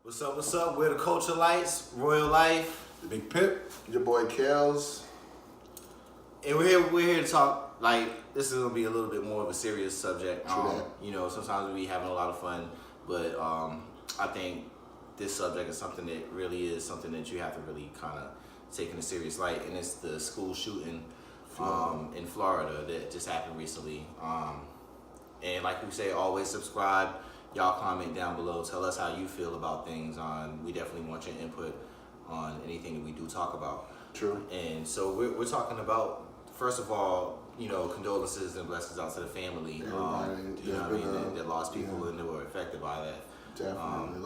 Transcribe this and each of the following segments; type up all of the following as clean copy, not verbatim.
What's up, what's up? We're the Culturalites, Royal Life. Big Pip. Your boy Kels. And we're here to talk, like, this is going to be a little bit more of a serious subject. You know, sometimes we having a lot of fun, but I think this subject is something that really is something that you have to really kind of take in a serious light, and it's the school shooting in Florida that just happened recently. And like we say, always subscribe. Y'all comment down below. Tell us how you feel about things. We definitely want your input on anything that we do talk about. True. And so we're talking about, first of all, you know, condolences and blessings out to the family. You know what I mean? That lost people and that were affected by that. Definitely.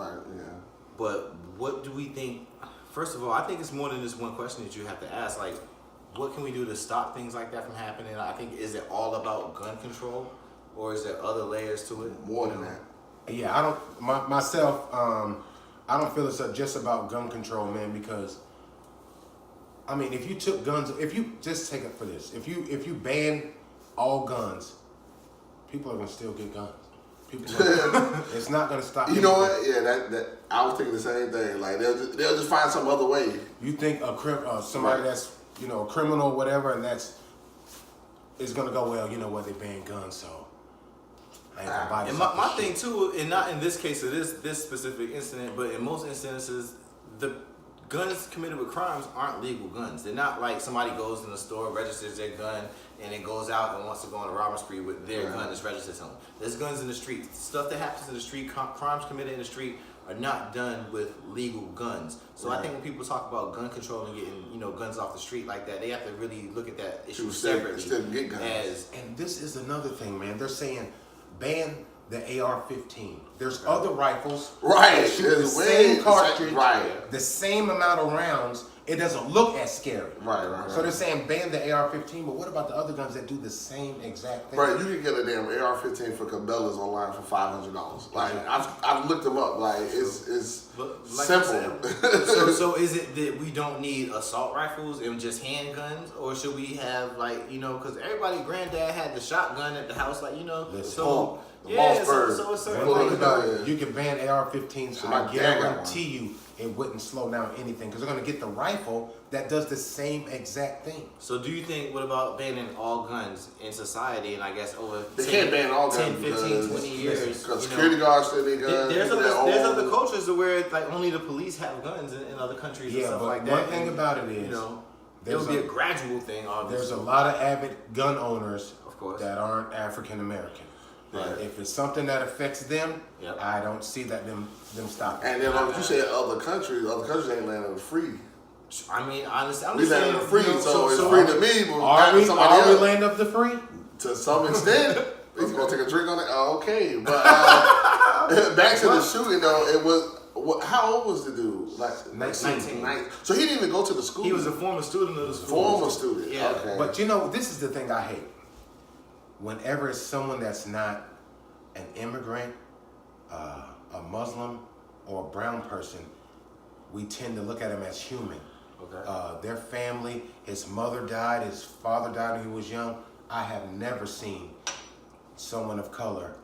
But what do we think? First of all, I think it's more than just one question that you have to ask. Like, what can we do to stop things like that from happening? I think, is it all about gun control, or is there other layers to it? More than that. Yeah, I don't myself. I don't feel it's just about gun control, man. Because I mean, if you took guns, if you just take it for this, if you ban all guns, people are gonna still get guns. It's not gonna stop. You know what? Yeah, that I was thinking the same thing. Like they'll just find some other way. You think somebody that's a criminal or whatever, and is gonna go, well, you know what, they ban guns, so I ain't gonna buy this. And my thing too, and not in this case of this specific incident, but in most instances, the guns committed with crimes aren't legal guns. They're not like somebody goes in the store, registers their gun, and it goes out and wants to go on a robbery spree with their gun that's registered to them. There's guns in the street. Stuff that happens in the street, crimes committed in the street, are not done with legal guns. So I think when people talk about gun control and getting guns off the street like that, they have to really look at that issue separately. Get guns. And this is another thing, man. They're saying ban the AR-15. There's other rifles. Right. That shoot the same cartridge. Right. The same amount of rounds. It doesn't look as scary. Right. So they're saying ban the AR-15, but what about the other guns that do the same exact thing? Right, you can get a damn AR-15 for Cabela's online for $500. Like I've looked them up. Like it's like simple. so is it that we don't need assault rifles and just handguns, or should we have because everybody granddad had the shotgun at the house, so it's certain you can ban AR-15s. So I guarantee you it wouldn't slow down anything, because they're going to get the rifle that does the same exact thing. So do you think, what about banning all guns in society, and I guess over they can't ban all guns 10, 15, 20 years? Because security guards still need guns. There's other cultures where only the police have guns in other countries and stuff like that. One thing about it is, it would be a gradual thing, obviously. There's a lot of avid gun owners, of course, that aren't African American. Right. If it's something that affects them, I don't see them stopping. And then, like you said, other countries ain't landing free. I mean, honestly, I'm we just saying, landing free, so it's free to me. But are we land up the free? To some extent. He's gonna take a drink on it. Oh, okay, but back to the shooting though. It was how old was the dude? Like 19. So he didn't even go to the school. He was a former student of the school. Former student. Yeah. Okay. But this is the thing I hate. Whenever it's someone that's not an immigrant, a Muslim, or a brown person, we tend to look at them as human. Okay. Their family, his mother died, his father died when he was young. I have never seen someone of color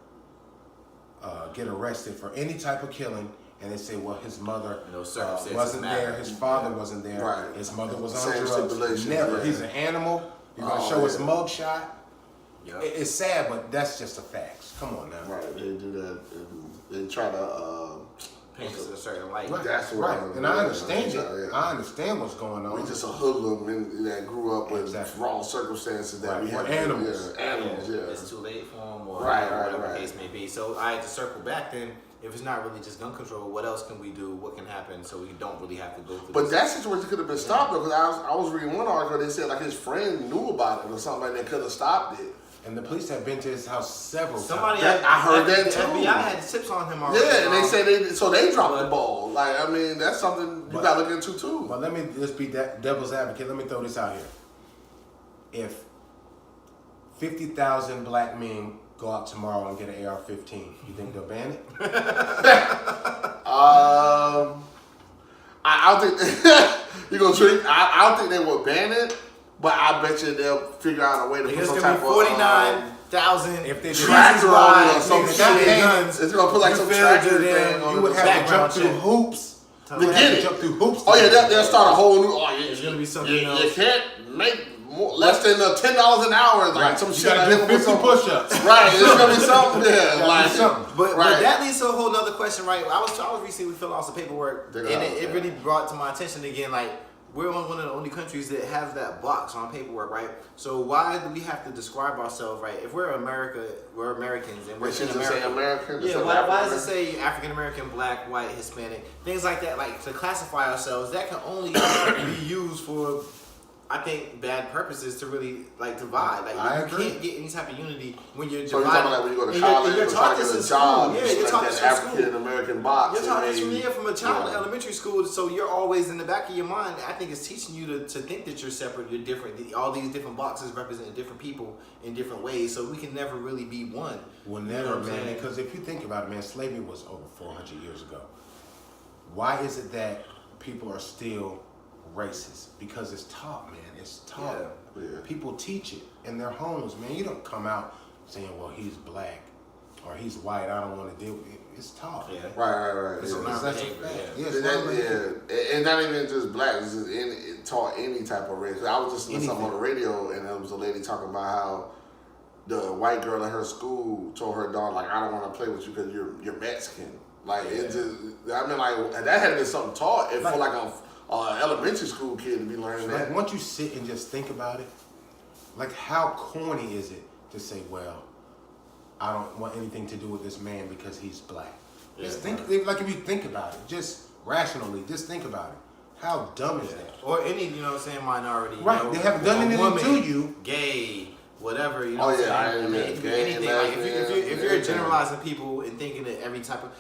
get arrested for any type of killing, and they say, well, his mother wasn't there, his father wasn't there, right. His mother was on drugs. Never. Yeah. He's an animal. You're going to show his mugshot. Yep. It's sad, but that's just a fact. Come on now. Right, they do that. They try to paint us in a certain light. Right. That's right. And I understand it. I understand what's going on. We just a hoodlum that grew up with wrong circumstances that we have. Animals. Animals. It's too late for them, or whatever the case may be. So I had to circle back then. If it's not really just gun control, what else can we do? What can happen so we don't really have to go through But that situation could have been stopped, because I was reading one article, they said his friend knew about it or something like that, could have stopped it. And the police have been to his house several times. I heard that too. The FBI had tips on him already. Yeah, and they said they dropped the ball. Like, I mean, that's something you got to look into too. But let me just be devil's advocate. Let me throw this out here. If 50,000 black men go out tomorrow and get an AR-15, you think they'll ban it? I don't think you're gonna drink. I don't think they will ban it. But I bet you they'll figure out a way to put some type of 1,000 If they tractor on it or some niggas shit, shooting guns. it's gonna put like some tractor thing on you would it. have to jump background through check. hoops. To get it. Jump through hoops. Oh yeah, they'll start a whole new. Oh yeah, It's gonna be something you else. can't make less than $10 an hour. Like Right. some You shit. gotta do 50 some- push-ups. Right, it's gonna be something. Yeah, like something. But right. that leads to a whole nother question, right? I was recently filling out some paperwork, Dig and out, it yeah. really brought to my attention again, like, we're one of the only countries that has that box on paperwork, right? So why do we have to describe ourselves, right? If we're America, we're Americans, and we're It should in just say America. American. Yeah, why does it say African American, Black, White, Hispanic, things like that? Like, to classify ourselves, that can only be used for, I think, bad purposes to really like divide. Like, I you agree. can't get any type of unity when you're So you're divided. talking like when you go to And college, you're you're trying taught to this get in a job. school. Yeah, you're like taught that this in school. African American box. You're taught this and from, from a child in yeah. elementary school, so you're always in the back of your mind. I think it's teaching you to think that you're separate, you're different. All these different boxes represent different people in different ways, so we can never really be one. Well, You know never, what I'm man. saying? Because if you think about it, man, slavery was over 400 years ago. Why is it that people are still racist? Because it's taught, man. It's taught. Yeah. People teach it in their homes, man. You don't come out saying, well, he's black or he's white. I don't want to deal with it. It's taught. Yeah. Right. It's yeah. that's a behavior, fact. yeah. Yeah, it's learned behavior. Yeah, and not even just black. It's just it taught any type of race. I was listening to something on the Anything. radio, and there was a lady talking about how the white girl at her school told her daughter, like, I don't want to play with you because you're Mexican. Like it just, I mean, like that had to be something taught. It for like a elementary school kid to be learning that. Like, once you sit and just think about it, like, how corny is it to say, well, I don't want anything to do with this man because he's black. Just think, like, if you think about it, just rationally, just think about it. How dumb is that? Or any, you know what I'm saying, minority. Right, You know, they haven't done a anything woman, to you. Gay, whatever, you know Oh, what I'm yeah, saying? I mean, yeah, it could be gay, anything. Like, if you're lesbian, generalizing people and thinking that every type of,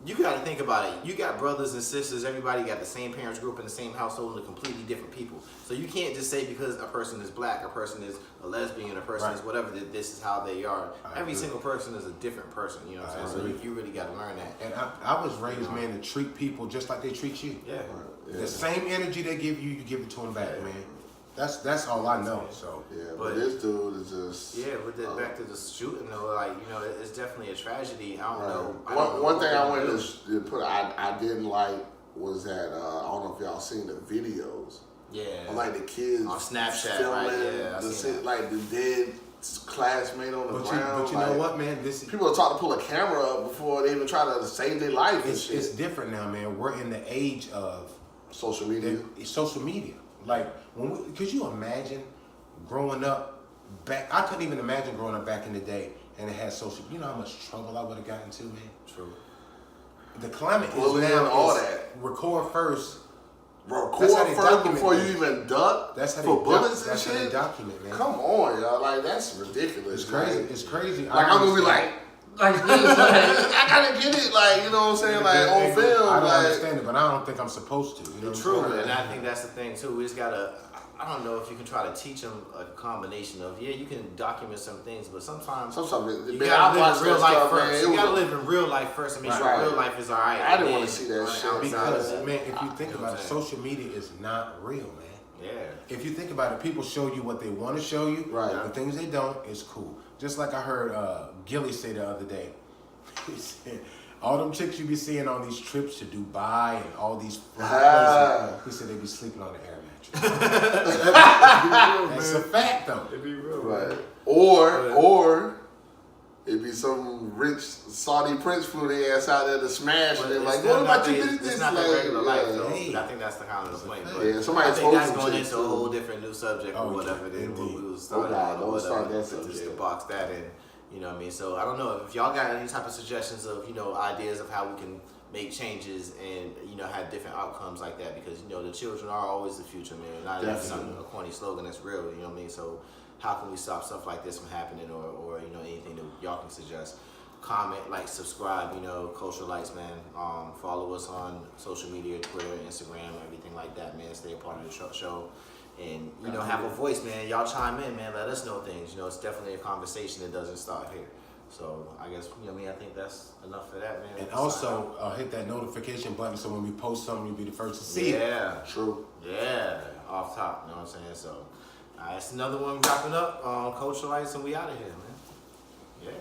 you got to think about it. You got brothers and sisters, everybody got the same parents, grew up in the same household, and they're completely different people. So you can't just say because a person is black, a person is a lesbian, a person is whatever, that this is how they are. Every single person is a different person, you know what I'm saying? So you really got to learn that. And I was raised, man, to treat people just like they treat you. Yeah. The same energy they give you, you give it to them back, man. That's all I know. So Yeah, But- but this dude is just. Yeah, with that back to the shooting though, like, you know, it's definitely a tragedy. I don't know. One thing I wanted to put, I didn't like was that I don't know if y'all seen the videos. Yeah. Of, like the kids On Snapchat, filming right? Yeah, I the seen shit, that. like the dead classmate on the ground. but you like, know what, man? This People are taught to pull a camera up before they even try to save their life and it's shit. different now, man. We're in the age of Social media. social media. Like, could you imagine growing up back? I couldn't even imagine growing up back in the day and it had social. You know how much trouble I would have gotten into, man. True. The climate Bullying is now and all is that. record first. Record That's how they first document before you things. even duck That's how for they bullets and that's how they shit. document, man. Come on, y'all. Like, that's ridiculous. It's crazy. Like, It's crazy. like I'm gonna be like this. Like, I gotta get it. Like, you know what I'm saying? Like, on film. I don't like, understand it, but I don't think I'm supposed to. You know what I'm True, saying? and I think that's the thing too. We just gotta. I don't know if you can try to teach them a combination of you can document some things, but sometimes you gotta live in real life first. You gotta live in real life first and make sure real life is alright. I didn't want to see that shit. Because, that. man, if you think You know about what it, I'm saying? social media is not real, man. Yeah. If you think about it, people show you what they want to show you. Right. The things they don't is cool. Just like I heard Gilly say the other day. He said, all them chicks you be seeing on these trips to Dubai and all these places, he said they be sleeping on the air mattress. That's a fact, though. It'd be real. Right. Or it'd be some rich Saudi prince flew their ass out there to smash and they're like, what about you did this? It's not like, the regular life, yeah. though. Hey. I think that's the kind of the point. But Yeah, somebody I think told that's some going shit, into a too. whole different new subject Oh, or whatever than what indeed. we was starting nah, on or don't whatever. start that Just to subject. box that in, you know what I mean? So I don't know if y'all got any type of suggestions of, ideas of how we can make changes and, have different outcomes like that, because, the children are always the future, man. Not even something, a corny slogan that's real, you know what I mean? So how can we stop stuff like this from happening or anything that y'all can suggest? Comment, like, subscribe, Culturalites, man. Follow us on social media, Twitter, Instagram, everything like that, man. Stay a part of the show. And, have a voice, man. Y'all chime in, man. Let us know things. It's definitely a conversation that doesn't start here. So, I guess, I think that's enough for that, man. And also, hit that notification button so when we post something, you'll be the first to see it. Yeah. True. Yeah. Off top, you know what I'm saying? So, it's another one wrapping up. Culturalites, and we out of here, man. Yeah.